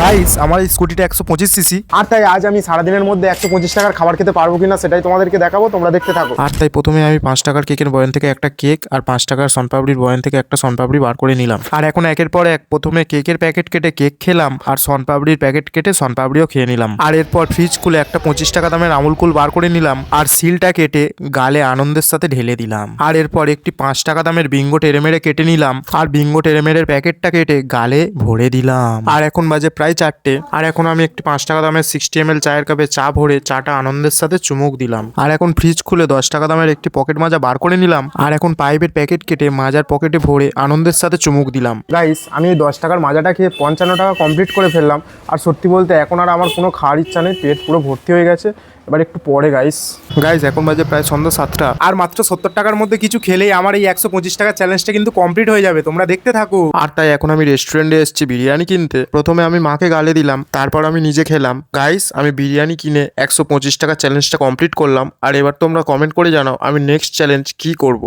Guys আমার এই স্কুটিটা 125 CC, আর তাই আজ আমি সারাদিনের মধ্যে 125 টাকার খাবার খেতে পারবো কিনা সেটাই তোমাদেরকে দেখাবো, তোমরা দেখতে থাকো। আর তাই প্রথমে আমি 5 টাকার কেকের বয়ান থেকে একটা কেক আর 5 টাকার সনপাপড়ির বয়ান থেকে একটা সনপাপড়ি বার করে নিলাম। আর এখন একের পর এক প্রথমে কেকের প্যাকেট কেটে কেক খেলাম, আর সনপাপড়ির প্যাকেট কেটে সনপাপড়িও খেয়ে নিলাম। আর এরপর ফ্রিজ খুলে একটা 25 টাকা দামের আমুল কুল বার করে নিলাম, আর সিলটা কেটে গালে আনন্দের সাথে ঢেলে দিলাম। আর এরপর একটি 5 টাকা দামের বিঙ্গো টেরেমেরে কেটে নিলাম, আর বিঙ্গো টেরেমেরের প্যাকেটটা কেটে গালে ভরে দিলাম। আর এখন বাজে প্রায় 4টে, আর এখন আমি একটি 5 টাকা দামের 60 ml চায়ের কাপে চা ভরে চাটা আনন্দের সাথে চুমুক দিলাম। আর এখন ফ্রিজ খুলে 10 টাকা দামের একটি পকেট মাজা বার করে নিলাম, আর এখন পাইপের প্যাকেট কেটে মাজার পকেটে ভরে আনন্দের সাথে চুমুক দিলাম। গাইস আমি এই 10 টাকার মাজাটা খেয়ে 55 টাকা কমপ্লিট করে ফেললাম। আর সত্যি বলতে এখন আর আমার কোনো খাওয়ার ইচ্ছা নেই, পেট পুরো ভর্তি হয়ে গেছে। এবার একটু পরে গাইস এখন বাজে প্রায় সন্ধ্যা 7টা, আর মাত্র 70 টাকার মধ্যে কিছু খেলেই আমার এই 125 টাকার চ্যালেঞ্জটা কিন্তু কমপ্লিট হয়ে যাবে, তোমরা দেখতে থাকো। আর তাই এখন আমি রেস্টুরেন্টে এসেছি বিরিয়ানি কিনতে। প্রথমে আমি মাকে গালে দিলাম, তারপর আমি নিজে খেলাম। গাইস আমি বিরিয়ানি কিনে 125 টাকার চ্যালেঞ্জটা কমপ্লিট করলাম। আর এবার তোমরা কমেন্ট করে জানাও আমি নেক্সট চ্যালেঞ্জ কি করব।